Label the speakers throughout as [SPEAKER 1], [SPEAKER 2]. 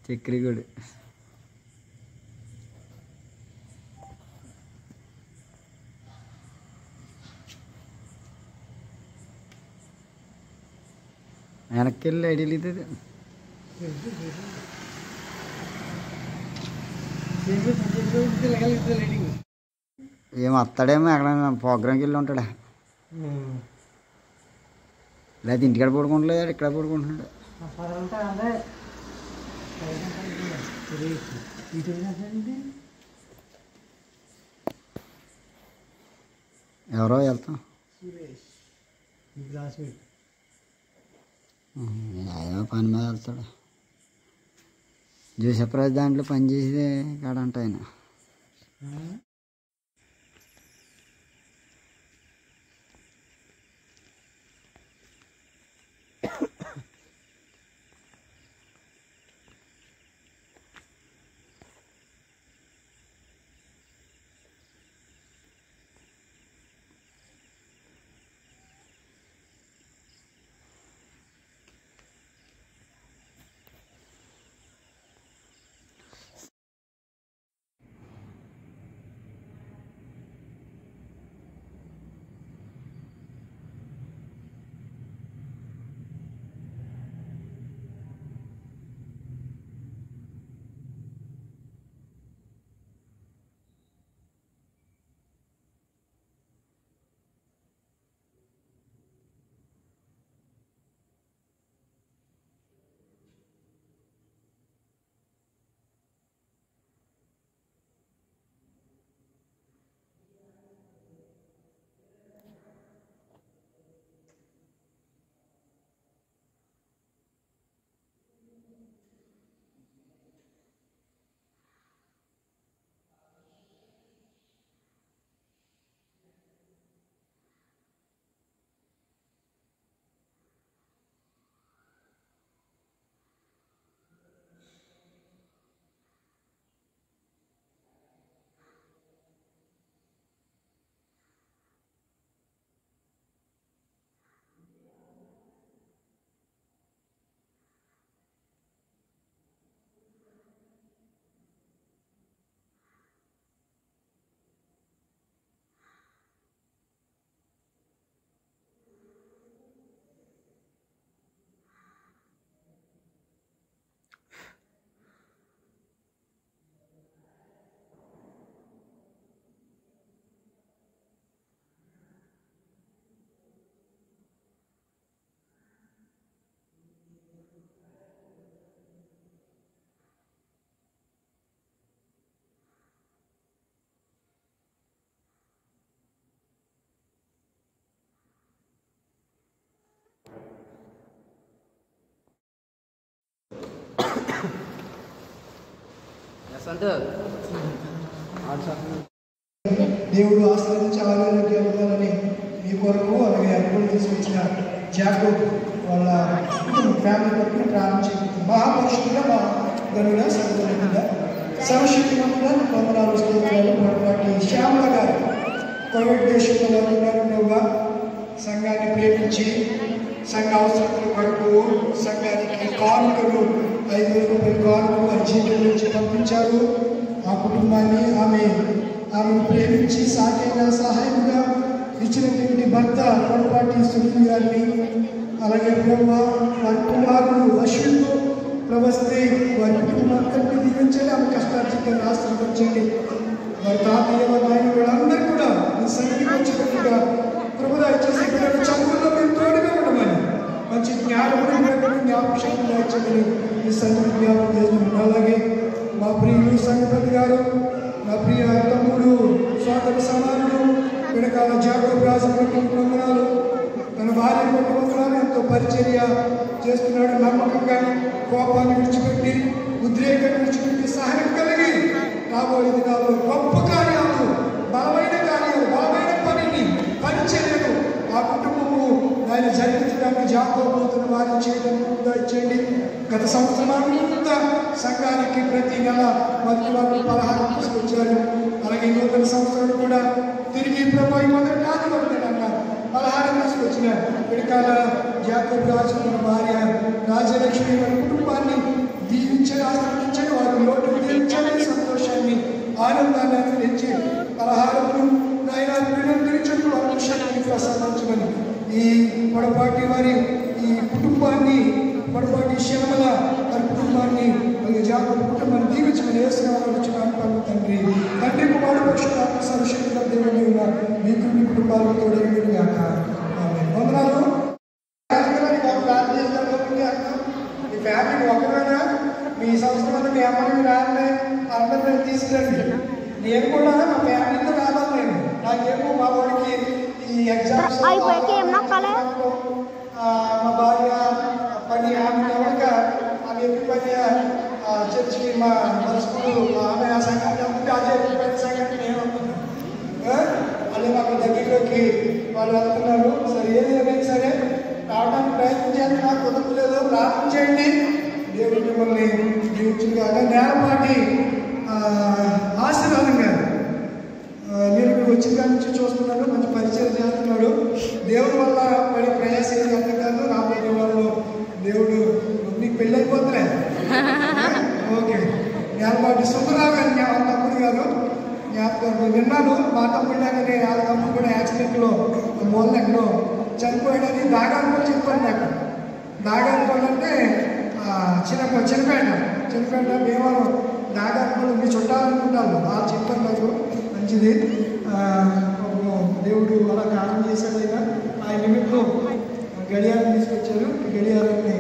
[SPEAKER 1] చక్రిగూడు. వెనక్కి వెళ్ళి ఐడియా లేదు. ఏం వస్తాడేమో ఎక్కడైనా ప్రోగ్రామ్కి వెళ్ళి ఉంటాడా, లేదా ఇంటికాడ పడుకుంటలేదు, ఇక్కడ పడుకుంటున్నాడు. ఎవరో వెళ్తాం ఏదో పని మీద వెళ్తాడు. జోసెఫరాజు దాంట్లో పనిచేసే కాడంట ఆయన.
[SPEAKER 2] దేవుడు ఆశ్రయించి ఆరోగ్యాలని మీ కొరకు అలాగే అనుభవం తీసుకొచ్చిన జాకోబ్ వాళ్ళ ఫ్యామిలీ కొరకు ప్రారంభం చేస్తుంది. మహాపురుషులుగా మా గనుడ సంగతులుగా సర్వశక్తిమంతుగా వందనాలు స్తోత్రాలు పొరపాటి శ్యామల గారు కోవిడ్ దేశంలో ఉన్నారుగా సంఘాన్ని ప్రేమించి సంఘ అవసరతల కొరకు సంఘానికి కానుకలు 5,000 రూపాయల కానుకలు వారి జీవితం నుంచి పంపించారు. ఆ కుటుంబాన్ని ఆమెను ప్రేమించి సాకైన సహాయంగా ఇచ్చినటువంటి భర్త పొరపాటి సునీల్ గారిని అలాగే బ్రహ్మ వారి కుమారుడు అశ్విన్తో ప్రవస్తే వారి కుటుంబం అంతటినీ దీవించండి. ఆమె కష్టార్జితాన్ని ఆశ్రయించండి. వారి తాతయ్య వారి నాయన వాళ్ళందరూ కూడా మీ సన్నిధికి వచ్చినట్టుగా ప్రభుత్వ చేసే పిల్లలు చదువుల్లో మీరు తోడుగా ఉండమని మంచి జ్ఞాపకం దాచమని ఈ సన్నిధి జ్ఞాపకం చేస్తున్నాను. అలాగే మా ప్రియులు సంగపతి గారు, నా ప్రియ తమ్ముడు సోదర సమానుడు వెనకాల జాకోబ్ రాజు వందనాలు, తన భార్య వందనాలు, ఎంతో పరిచర్య చేస్తున్నాడు. నమ్మకంగా కోపాన్ని విడిచిపెట్టి ఉద్రేకాన్ని విడిచిపెట్టి సహనం కలిగి రాబోయే దినాల్లో గొప్ప కార్యాలు, బలమైన కార్యాలు, బలమైన పనిని పరిచర్యను ఆ కుటుంబము ఆయన జరిగించడానికి జాకోబోతున్న వారిని చేయడానికి ఇచ్చేయండి. గత సంవత్సరం అంతా సంఘానికి ప్రతి నెల మొదటి వాళ్ళు 16 తీసుకొచ్చారు. అలాగే నూతన సంవత్సరం కూడా తిరిగి ప్రభుత్వ మొదటి అన్నారు 16 తీసుకొచ్చిన పిడకాల జాకోబ్ రాజు భార్య రాజలక్ష్మి వారి కుటుంబాన్ని దీవించండి, ఆశీర్వదించండి. వారి లోటు దీవించండి, సంతోషాన్ని ఆనందాన్ని అనుగ్రహించి పలహారములు నాయన తిరిగి వారి శక్తిని ప్రసాదించమని ఈ పొడపాటి వారి ఈ కుటుంబాన్ని పొడపాటి శ్యామల వారి కుటుంబాన్ని మరియు జాగ్రత్త కుటుంబాన్ని దీవించమని వేసుకున్నాను తండ్రి. తండ్రి కుమారుడు పరిశుద్ధాత్మ సర్వశక్తిగా దేవుని మీకు మీ కుటుంబాలకు తోడేందుకు గాక. వందనాలు. మీ ఫ్యామిలీ ఒకవేళ మీ సంవత్సరం మీ అమ్మని మీ నాన్న అందరినీ తీసుకురండి. నేను కూడా మా ఫ్యామిలీతో రావాలి. నేను నాకేమో మా వాడికి ఈ ఎగ్జామ్స్ మా భార్య పని ఆమె ఎవరిగా ఆమె ఎప్పుడు పని చర్చికి మా స్కూల్ ఆమె ఆ సంఘటన ఉంటే అదే పని సంఘటన నేను అనుకున్నాను. అదే మాకు దగ్గరలోకి వాళ్ళు వెళ్తున్నారు. సరే ఏది ఏమైనా సరే రావడానికి ప్రయత్నం చేయండి. నాకు కుదరలేదు, ప్రార్థన చేయండి. దేవుడు మిమ్మల్ని జీవించుగా. నేలపాటి ఆశీర్వాదం గారు నేను మీరు వచ్చిన దాని నుంచి చూస్తున్నాను. మంచి పరిచయం చేస్తున్నాడు. దేవుడి వల్ల పడి ప్రయాసం అంత కాదు. రాబోయే వాళ్ళు దేవుడు నీకు పెళ్ళి అయిపోతులే. ఓకే. నేలపాటి సుబ్బరావు గారు తమ్ముడు గారు జ్ఞాపకం విన్నాను. మా తమ్ముడు లాగానే వాళ్ళ తమ్ముడు కూడా యాక్సిడెంట్లో మూల ఎక్కడో చనిపోయాడని దాగానుకోని చెప్పాను నాకు. దాగానుకోవాలంటే చిన్నపేట భీమవరం దాగానుకోలు మీ చుట్టాలనుకుంటాను. వాళ్ళు చెప్పాను నాకు. మంచిది. దేవుడు అలా కారణం చేశాడు. అయినా ఆయన నిమిత్తం గడియారం తీసుకొచ్చారు. గడియారాన్ని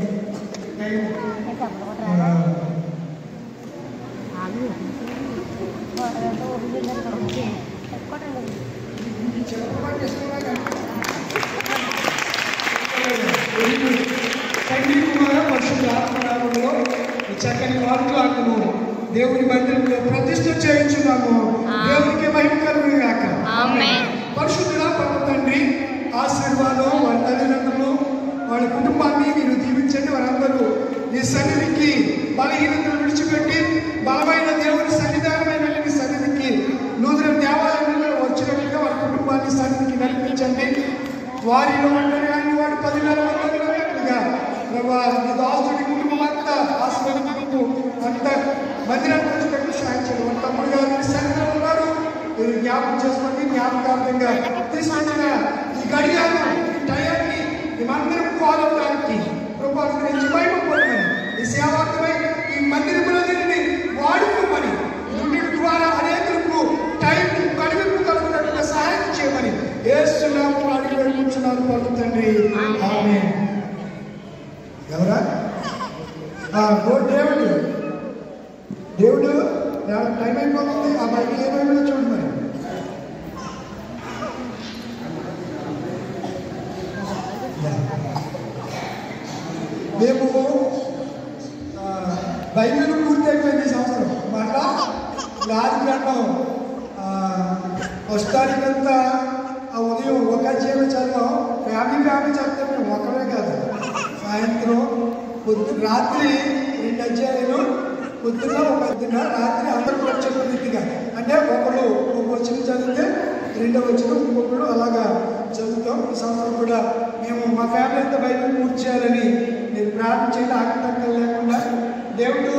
[SPEAKER 2] తండ్రి కుమార పరిశుద్ధాత్మనామములో ఈ చక్కని వార్తలను దేవుని మందిరంలో ప్రతిష్ఠ చేయించున్నాము. దేవునికి మహిమ కలుగును గాక. పరిశుద్ధుడా పరమ తండ్రి ఆశీర్వాదం వారి తల్లిదండ్రులు వాళ్ళ కుటుంబాన్ని మీరు దీవించండి. వారందరూ నీ సన్నిధికి బలహీనతను విడిచిపెట్టి బలమైన దేవుని సన్నిధానమైన నీ సన్నిధికి నూతన దేవాలయంలో వచ్చినట్లుగా వారి కుటుంబాన్ని సన్నిధికి నడిపించండి. వారిలో ఉండని వాడు 10,000 మంది ఉన్నట్లుగా నీ దాసుడి కుటుంబం అంతా ఆశీర్వదింపు అంతా మందిరానికి వచ్చినట్టు సాయం చేయాలి. తమ్ముడు గారు సన్నిధిలో ఉన్నారు. మీరు జ్ఞాపకం చేసుకోండి. జ్ఞాపకార్థంగా తీసుకొచ్చిన ఈ గడియారం టయాన్ని మేమందరం ఫాలో అవడానికి కృపానుగ్రహించి బయటపోతున్నాయి. ఈ సేవార్థమై ఈ మందిరంలో దీనిని వాడుకోమని నుండి ద్వారా అనేకులకు టైం కడిగింపు కలుగునట్టుగా సహాయం చేయమని యేసునామములో అడిగి వేడుకుంటున్నాను పరమ తండ్రి. ఆమేన్. ఎవరా దేవుడు టైం అయిపోతుంది. ఆ బయట ఏమైనా చూడండి. మరి మేము బైబిల్ పూర్తి అయిపోయింది ఈ సంవత్సరం. మళ్ళా లాస్ట్ గంటం ఫస్ట్ తారీఖు అంతా ఉదయం ఒక అధ్యాయం చదివాం. ఫ్యామిలీ చదివాం. మేము ఒకరే కాదు. సాయంత్రం రాత్రి 2 అధ్యాయాలు, పొద్దున్న ఒక అధ్యాయం, రాత్రి అందరూ వచ్చే రీతిగా అంటే ఒకరు ఒక వచనం చదివితే 2వ వచనం ఇంకొకరు అలాగా చదువుతాం. ఈ సంవత్సరం కూడా మేము మా ఫ్యామిలీ అంతా బైబిల్ పూర్తి చేయాలని మీరు ప్రార్థన చేయాలి. ఆటంకం లేకుండా దేవుడు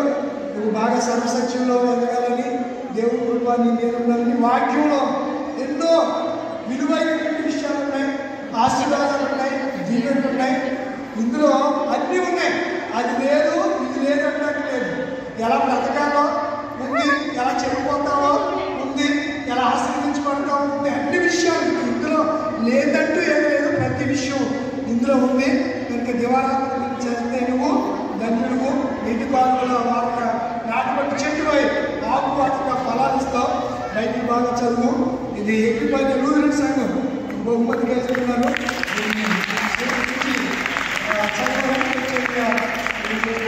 [SPEAKER 2] నువ్వు బాగా సర్వసత్యంలో ఎదగాలని, దేవుడి కుటుంబాన్ని నేను ఉండాలని. వాక్యంలో ఎన్నో విలువైనటువంటి విషయాలు ఉన్నాయి, ఆశీర్వాదాలు ఉన్నాయి, దీవెనలు ఉన్నాయి. ఇందులో అన్నీ ఉన్నాయి. అది లేదు ఇది లేదు అన్నట్టు లేదు. ఎలా బ్రతకాలో ఉంది, ఎలా చెడిపోతావో ఉంది, ఎలా ఆశీర్వదించబడతావో ఉంది. అన్ని విషయాలు ఇందులో లేదంటూ ఏం లేదు. ప్రతి విషయం ఇందులో ఉంది. కనుక దివారాత్రి చేస్తే నువ్వు ధన్యుడు. నీటి పాలలో వారిగా నాటబట్టి చెట్టుపై ఆకుపాటుగా ఫలాలిస్తావు. బయటికి బాగా చదువు. ఇది ఎక్కిపోయిన లూథరన్ సంఘం బహుమతి గెలుస్తున్నారు.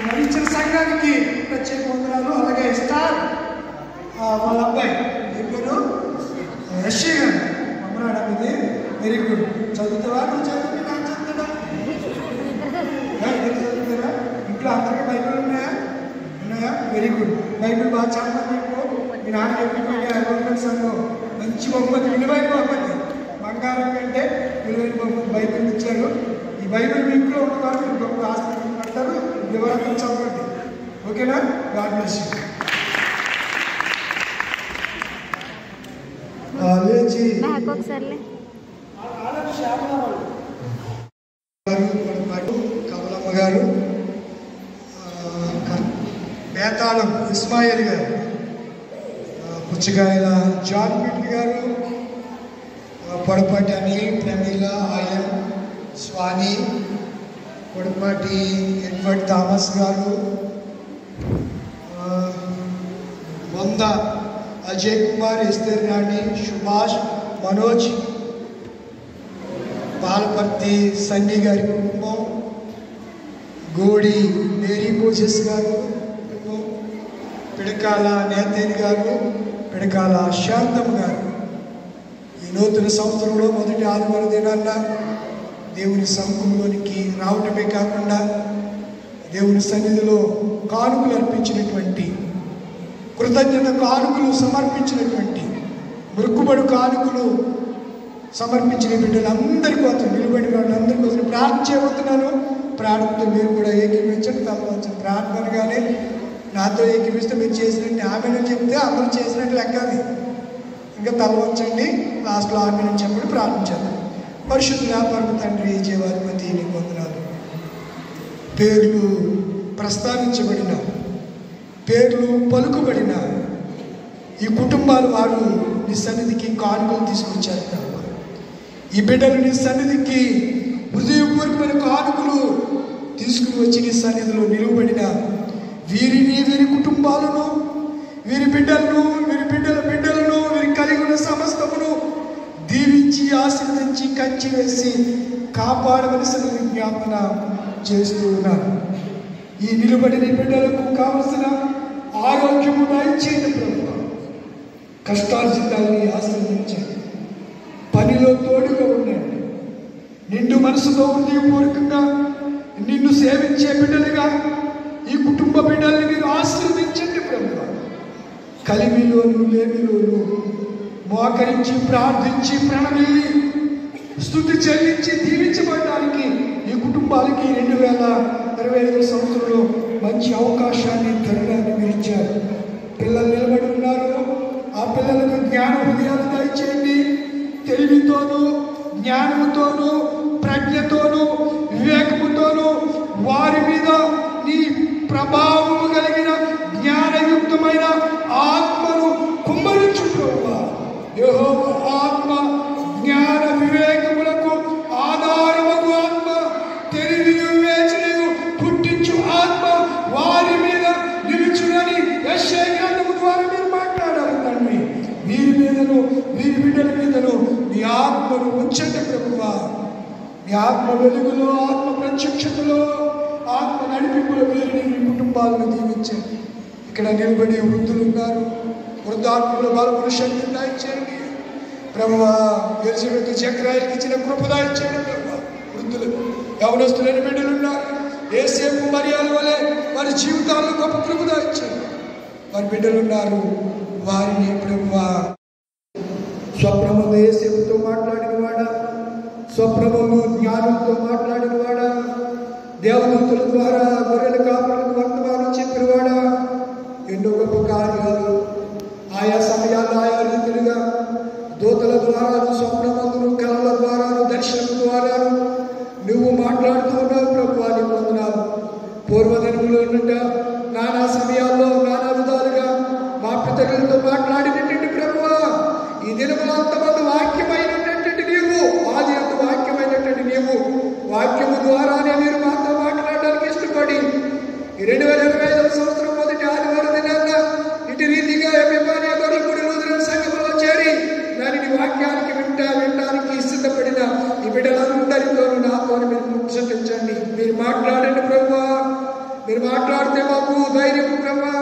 [SPEAKER 2] మరించిన సంఘానికి ప్రత్యేక వందనాలు. అలాగే స్టార్ వాళ్ళ అబ్బాయి పేరు రష్యా గారు అమ్మనాడు. ఇది వెరీ గుడ్. చదువుతావా? నువ్వు చదువుతున్నా చదువుతాడా? చదువుతారా? ఇంట్లో అందరికీ బైబిల్ ఉన్నాయా? Very good. బైబిల్ బాగా చదవమని చెప్పు. మీ నాన్న చెప్పిపోయిన సంఘం మంచి బహుమతి, విలువైన బహుమతి, బంగారం కంటే విలువైన బహుమతి బైబిల్ ఇచ్చారు. ఈ బైబిల్ మీ ఇంట్లో ఉన్నవారు మీరు గొప్ప ఆస్తి పడతారు. వివరాలు చదవండి. ఓకేనా? God bless you. లేచి కమలమ్మ గారు, బేతాళం ఇస్మాయిల్ గారు, పుచ్చకాయల జాన్ పీటర్ గారు, పొడపాటి అనిల్, ప్రమీల, ఆయం, స్వామి, పొడపాటి ఎడ్వర్డ్ థామస్ గారు, వంద అజయ్ కుమార్, ఎస్తర్ రాణి, సుభాష్, మనోజ్, పాలపర్తి సన్నీ గారి కుటుంబం, గోడి మేరీ మోసెస్ గారు కుటుంబం, పిడకాల నేతేని గారు, పిడకాల శాంతమ్మ గారు. ఈ నూతన సంవత్సరంలో మొదటి ఆదివారం దినాన్న దేవుని సముఖంలోనికి రావటమే కాకుండా దేవుని సన్నిధిలో కానుకలు అర్పించినటువంటి, కృతజ్ఞత కానుకలు సమర్పించినటువంటి, మొక్కుబడి కానుకలు సమర్పించిన బిడ్డలందరి కోసం, నిలబడిన వాళ్ళందరి కోసం ప్రార్థన చేయబోతున్నాను. ప్రార్థనతో మీరు కూడా ఏకీవించండి. తలవంచండి. ప్రార్థనగానే నాతో ఏకీవిస్తే మీరు చేసినట్టు ఆమెను చెప్తే అందరూ చేసినట్టు లెక్కది. ఇంకా తలవంచండి. లాస్ట్లో ఆమెను చెప్పండి. ప్రార్థించాలి. పరిశుద్ధుల పరమ తండ్రి, జీవాధిపతి, నీకు వందనాలు. పేర్లు ప్రస్తావించబడిన, పేర్లు పలుకుబడిన ఈ కుటుంబాలు వారు నీ సన్నిధికి కానుకలు తీసుకొచ్చారు కదా. ఈ బిడ్డలు నీ సన్నిధికి హృదయపూర్వకమైన కానుకలు తీసుకుని వచ్చి నీ సన్నిధిలో నిలువబడిన వీరిని, వీరి కుటుంబాలను, వీరి బిడ్డలను, వీరి బిడ్డలను, వీరి కలిగి ఉన్న సమస్తమును దీవించి ఆశీర్వదించి కంచి వేసి కాపాడవలసిన విజ్ఞాపన చేస్తూ ఉన్నారు. ఈ నిలబడిన బిడ్డలకు కావలసిన ఆరోగ్యము దయచేయండి ప్రభువా. కష్టార్జితాన్ని ఆశీర్వదించండి. పనిలో తోడుగా ఉండండి. నిండు మనసుతో హృదయపూర్వకంగా నిన్ను సేవించే బిడ్డలుగా ఈ కుటుంబ బిడ్డల్ని మీరు ఆశీర్వదించండి ప్రభువా. కలిమిలోను లేమిలోను మోకరించి ప్రార్థించి ప్రణమిల్లి స్తుతి చెల్లించి దీవించబడడానికి ఈ కుటుంబాలకి 2025 సంవత్సరంలో మంచి అవకాశాన్ని, తరుణాన్ని మీరు ఇచ్చారు. పిల్లలు నిలబడి ఉన్నారు. ఆ పిల్లలకు జ్ఞాన హృదయాలు దయచేయండి. తెలివితోనూ, జ్ఞానముతోనూ, ప్రజ్ఞతోనూ, వివేకముతోనూ వారి మీద నీ ప్రభావము కలిగిన జ్ఞానయుక్తమైన ఆత్మను కుమ్మరించుకోవా. యెహోవా ఆత్మ జ్ఞాన వివేకములకు ఆధారమగు ఆత్మ, తెలివి వివేచనను పుట్టించు ఆత్మ వారి మీద నిలుచునని యెషయా గ్రంథము ద్వారా మీరు మాట్లాడారు తండ్రి. వీరి మీదను, వీరి బిడ్డల మీదను నీ ఆత్మను ఉంచండి ప్రభువా. నీ ఆత్మ వెలుగులో, ఆత్మ ప్రత్యక్షతలో, ఆత్మ నడిపింపులో వీరిని, మీ కుటుంబాలను దీవించండి. ఇక్కడ నిలబడి వృద్ధులు ఉన్నారు. వృద్ధాత్మలో బలమును శక్తిని దయచేయండి ప్రభువా. ఎలిజబెత్ చక్రాయికి ఇచ్చిన కృప దయచేయండి ప్రభువా. వృద్ధులు, యవనస్తులైన బిడ్డలు ఉన్నారు. యేసేపు మరియాల వలె వారి జీవితాల్లో గొప్ప కృప దయచేయండి. వారి బిడ్డలు ఉన్నారు. వారిని ప్రభువా స్వప్నములో యేసేపుతో మాట్లాడిన వాడా, స్వప్నములో జ్ఞానంతో మాట్లాడిన వాడా, దేవదూతుల ద్వారా గొర్రెల కాపులకు వర్తమానం చెప్పిన వాడా, ఎన్నో గొప్ప కార్యాలు ఆయా సమయాల్లో ఆయా రీతిలుగా దూతల ద్వారాను, స్వప్నమందును, కళల ద్వారాను, దర్శనం ద్వారాను నువ్వు మాట్లాడుతూ ఉన్నావు ప్రభువా. నీకు వందనాలు. పూర్వదినములో నుండి నానా సమయాల్లో నానా విధాలుగా మా పితరులతో మాట్లాడినటువంటి ప్రభువా, ఈ దినములో అంతమంది వాక్యమైనటువంటి నీవు, ఆది అంత వాక్యమైనటువంటి నీవు, వాక్యము ద్వారానే మీరు మాతో మాట్లాడడానికి ఇష్టపడి ఈ 2025 సంవత్సరం మొదటి ఆదివారం దినాన్న ఇటు రీతిగా ఎమ్మెల్యే గొర్రెలపూడి లూథరన్ సంఘంలో చేరి దానిని వాక్యానికి వినడానికి సిద్ధపడిన ఈ బిడ్డలందరితో నాతో మీరు ముఖ్యించండి. మీరు మాట్లాడండి ప్రభువా. మీరు మాట్లాడితే మాకు ధైర్యం ప్రభువా.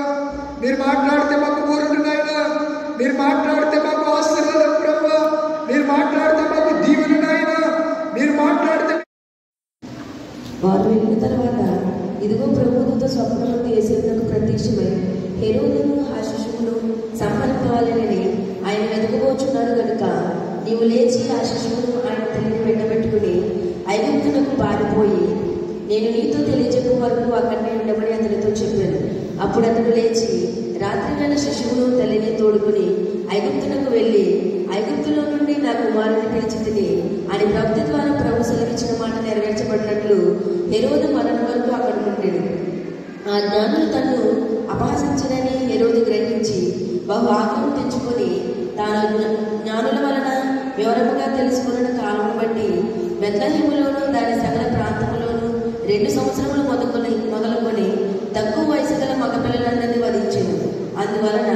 [SPEAKER 2] మీరు మాట్లాడితే మాకు ఊరుడునైనా, మీరు మాట్లాడితే మాకు ఆశీర్వాదం ప్రభువా. మీరు మాట్లాడితే మాకు దీవెనైనా, మీరు మాట్లాడితే.
[SPEAKER 3] వారు వెళ్ళిన తర్వాత ఇదిగో ప్రభువుతో స్వప్నముతో యేసేపునకు ప్రత్యక్షమై, హెరోదును ఆ శిశువును సంహరింపవాలని ఆయన వెతుకుపోచున్నాడు కనుక నీవు లేచి ఆ శిశువును ఆయన తల్లిని వెంటబెట్టుకుని ఐగుప్తునకు పారిపోయి నేను నీతో తెలియజెప్పు వరకు అక్కడనే ఉండమని అతనితో చెప్పాను. అప్పుడు అతడు లేచి రాత్రి వేళ శిశువును తల్లిని తోడుకుని ఐగుప్తునకు వెళ్ళి, ఐగుప్తులో నుండి నా కుమారుని పిలిచితిని అని ప్రవక్త ద్వారా ప్రభు సెలవిచ్చిన మాట నెరవేర్చబడినట్లు హెరోదు మరణం వరకు అక్కడ ఉండేడు. ఆ జ్ఞానులు తన్ను అపహసించడని హెరోదు గ్రహించి బహు ఆగ్రహం తెచ్చుకొని తాను జ్ఞానుల వలన వివరముగా తెలుసుకున్న కాలం బట్టి బెత్లెహేములోను దాని సకల ప్రాంతములోను 2 సంవత్సరములు మొదలుకొని తక్కువ వయసు గల మగపిల్లలందరినీ వధించెను. అందువలన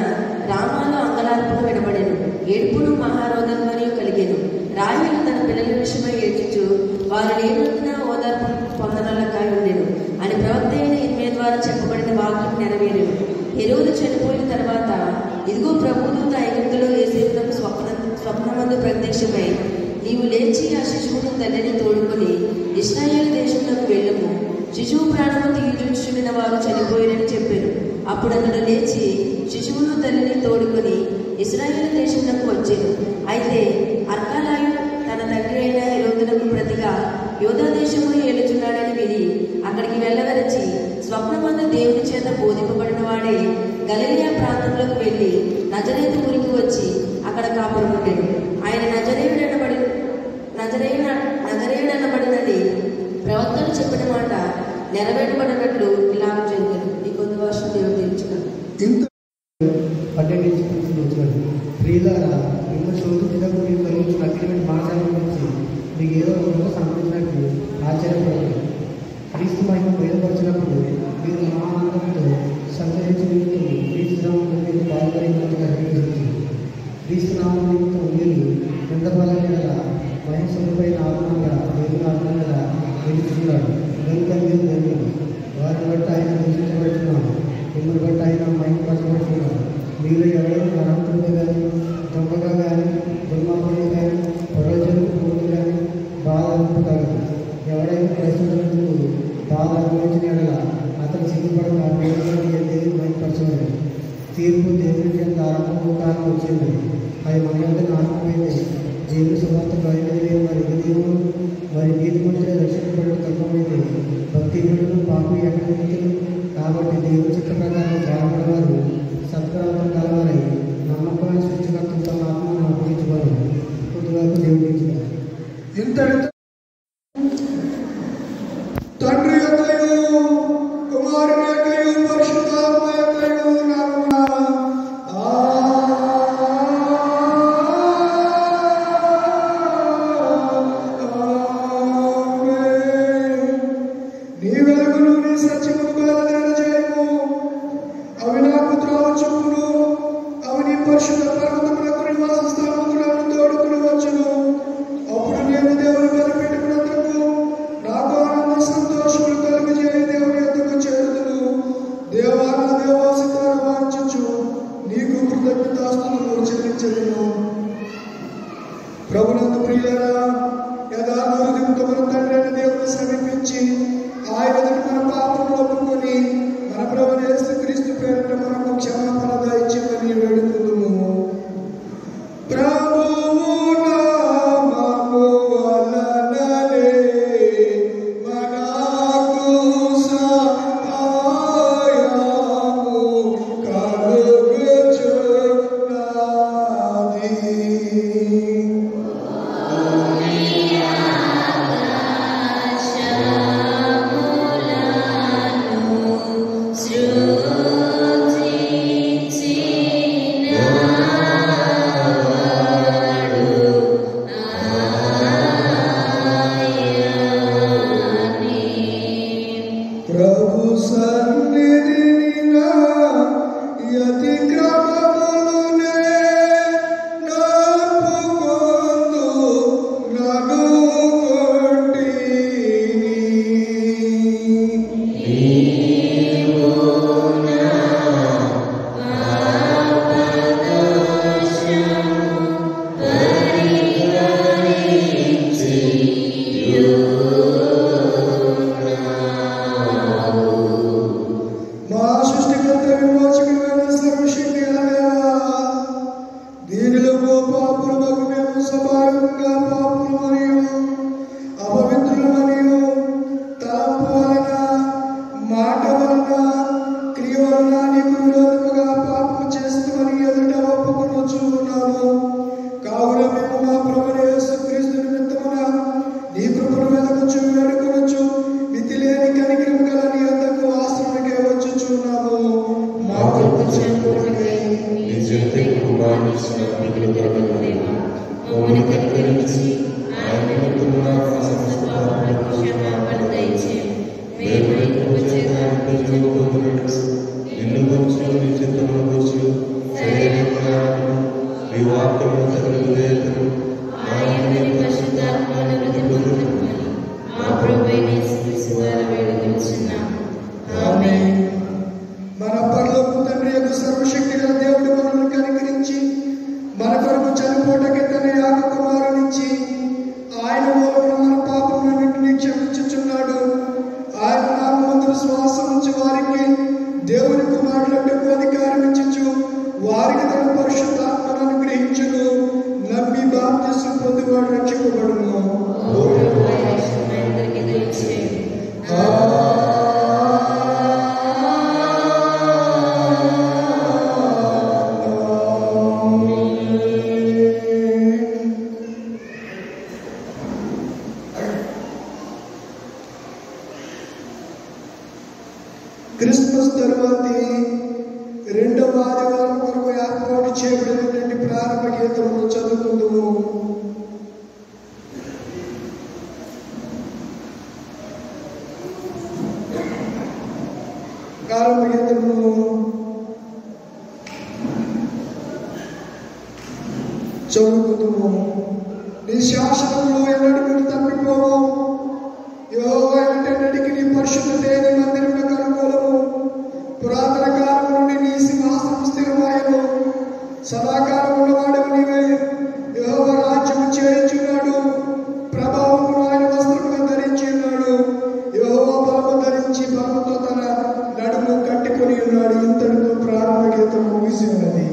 [SPEAKER 3] రామాలో అంగలార్పును వినబడెను, ఏడుపును మహారోదన మరియు కలిగెను. రాహేలు తన పిల్లల విషయమై ఏడ్చుచు వారు లేనందున ఓదార్పు పొందనలకాయ ఉండెను అని ప్రవక్త అయిన ఇర్మీయా ద్వారా చెప్పబడిన వాక్యం నెరవేరెను. హెరోదు చనిపోయిన తర్వాత ఇదిగో ప్రభుదూత ఐగుప్తులో యోసేపునకు స్వప్నమందు ప్రత్యక్షమై, నీవు లేచి ఆ శిశువును తల్లిని తోడుకొని ఇశ్రాయేలు దేశంలోకి వెళ్ళము, శిశువు ప్రాణము తీయుచుచున్న వారు చనిపోయినని చెప్పాను. అప్పుడు అతడు లేచి శిశువును తల్లిని తోడుకొని ఇశ్రాయేలు దేశంలోకి వచ్చాను. అయితే అర్కాలాయు తన తండ్రి అయిన హెరోదునకు ప్రతిగా యోధా దేశమును ఏలుచున్నాడని విని అక్కడికి వెళ్ళవరచి స్వప్నమందు దేవుని చేత బోధింపబడిన వాడే గలిలయ ప్రాంతంలోకి వెళ్ళి నజరేతు ఊరికి వచ్చి అక్కడ కాపురం ఉండెను. ఆయన నజరేయుడనబడినది ప్రవక్తలు చెప్పిన మాట నెరవేర్చబడినట్లు ఇలా జరిగాను. ఈ కొద్ది వర్షం దేవుడు తీర్చుకున్నాడు.
[SPEAKER 2] ప్రియులారా, ఇంత శోధించడానికి మీరు కలిగించిన అగ్రిమెంట్ మాసాల గురించి మీకు ఏదో ఒకటో సంబంధించినట్టు ఆశ్చర్యపడదు. క్రీస్తు మహిమ బయలుపరిచినప్పుడు మీరు మా ఆనందంతో సంచరించిన నిమిత్తం క్రీస్తు నామం మీరు పాల్గొనేందుకు అనిపించవచ్చు. క్రీస్తు నామం నిమిత్తం మీరు ఎంత బలం మీద మహిమ స్వరూపైన ఆత్మగా దేవుని ఆత్మగా వెలుచున్నాడు. కనుక మీరు ధన్యులు. వారిని బట్టి ఆయన దూషించబడుతున్నాడు, మిమ్మల్ని బట్టి ఆయన మహిమపరచబడుతున్నాడు. మీరు ఎవరైనా బలవంతులుగా కానీ, దొంగగా కానీ, దుర్మార్గులుగా కానీ, ప్రయోజనం పూర్తి కానీ బాధ అనుకుంటారు. ఎవరైనా ప్రస్తుతం బాధ అనుభవించిన ఎడల అతను సిగ్గుపడక దేవుని మహిమపరచలేదు. తీర్పు దేవుని చేత ఆరంభం కాలం వచ్చింది. అది మన యొక్క ఆత్మైతే దేవుని సువార్త బయలుదేరి మరి నీతి మంత్రులు రక్షించబడిన తక్కువైతే భక్తి వీడును పాపి ఎక్కడ కాబట్టి దేవుని చిత్త ప్రకారం బాధపడవారు సత్ప్రవర్తన కలవారై నమ్మకమైన సృష్టికర్తలతో ఆత్మను అప్పగించబడరు. కొద్దివరకు దేవుడు ఇచ్చినారు. ఇంతటితో తండ్రి యొక్కయు కుమారుని యొక్కయు పరిశుద్ధాత్మ యొక్కయు నామమున నీ వెలుగును నీ సత్యమును బయలుదేరజేయము. అవి నాకు త్రోవ చూపును, అవి నీ పరిశుద్ధ పర్వతములకు నివాస స్థానములను తోడుకుని వచ్చును. అప్పుడు నేను దేవుని క్రిస్మస్ తరువాతి రెండవ ఆదివారం కొరకు ఏర్పాటు చేయబడినటువంటి ప్రారంభ గీతమును చదువుకుందుము. ప్రారంభ గీతమును చదువుకుందుము. నీ శాసనములు ఎన్నడూ తప్పిపోవు. యెహోవా ఎన్నటికీ నీ పరిశుద్ధతే నీ మందిరమునకు అనుకూలము. పురాతన కాలం నుండి నీ సింహాసనం స్థిరమాయను. సదాకాలం ఉన్నవాడు నీవే. యెహోవా రాజ్యము చేయించున్నాడు. ప్రభావమును ఆయన వస్త్రముగా ధరించి ఉన్నాడు. యెహోవా బలము ధరించి బలముతో తన నడుము కట్టుకొని ఉన్నాడు. ఇంతటితో ప్రారంభ గీతం ముగిసి ఉన్నది.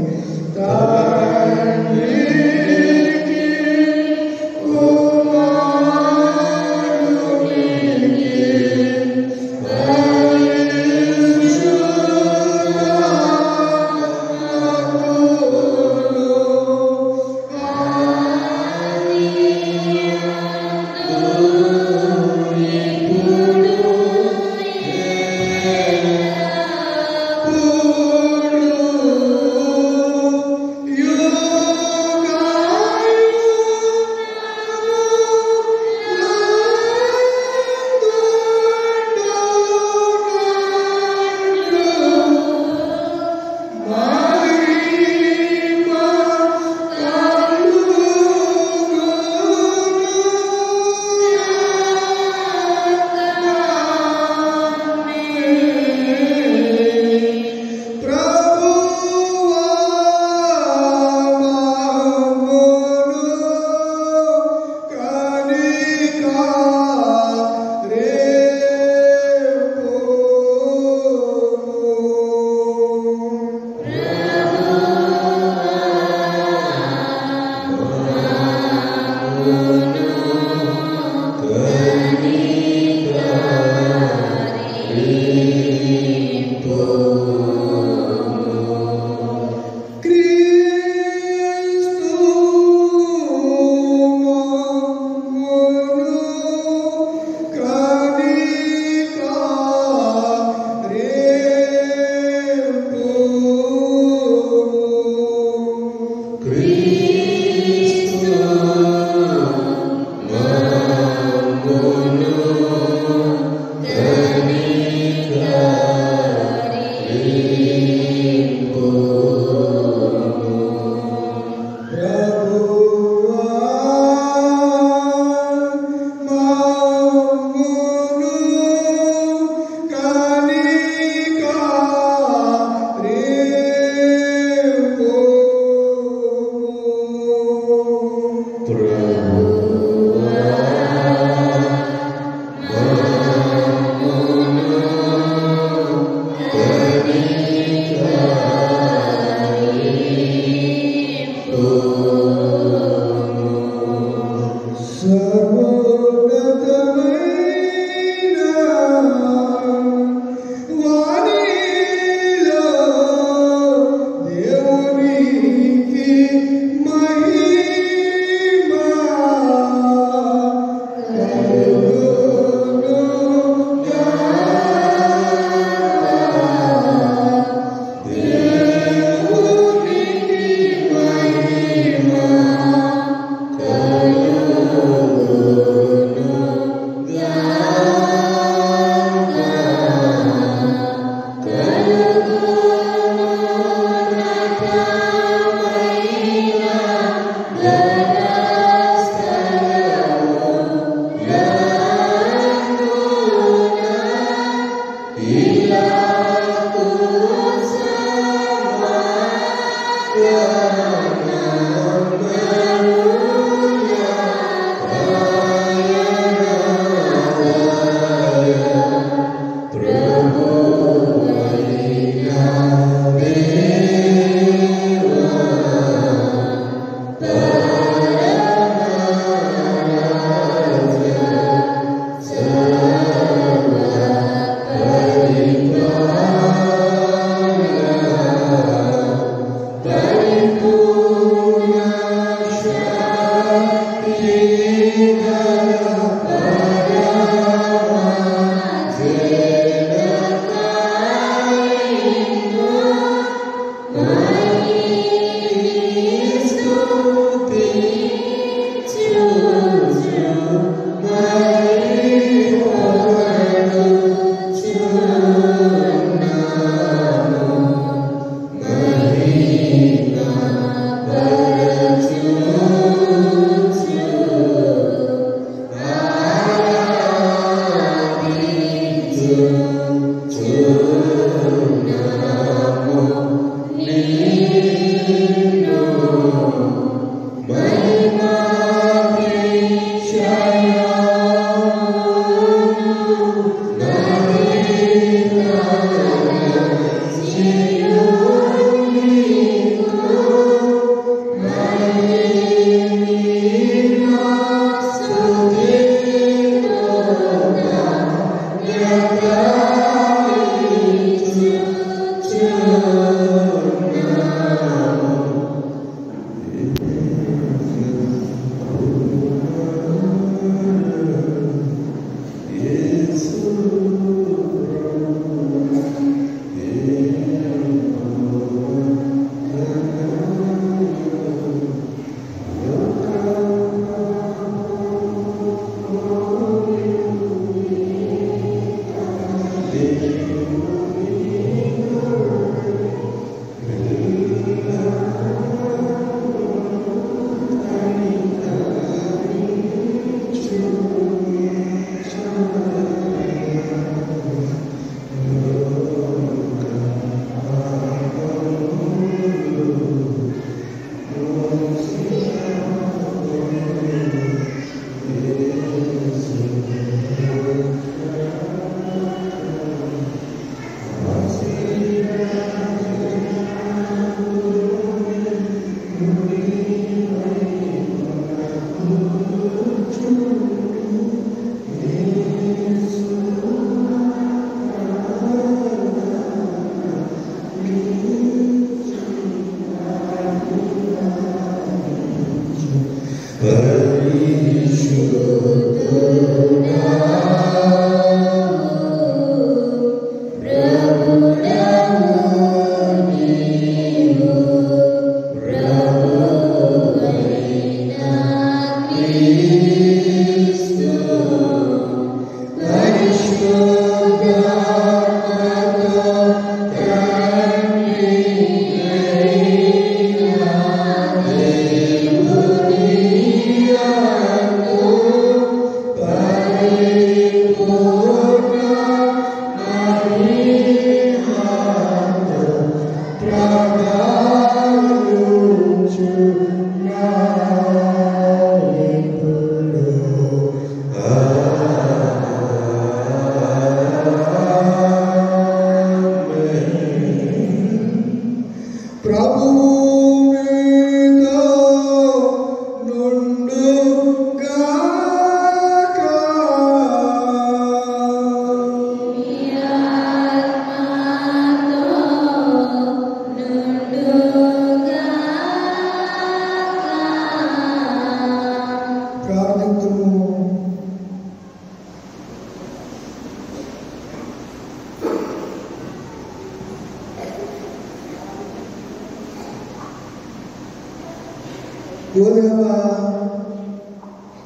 [SPEAKER 2] ఓదేవా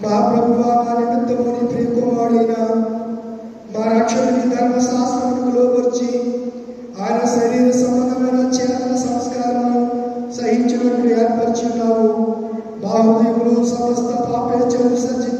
[SPEAKER 2] మా ప్రభువా మా నిమిత్తము నీ ప్రియకుమారుడైన మా రక్షకుని ధర్మశాస్త్రమునకు లోబర్చి ఆయన శరీర సంబంధమైన చేతన సంస్కారము సహించినట్లు ఏర్పరిచున్నావు. మా హృదయములు సమస్త పాపేచ్ఛలు సజ్జి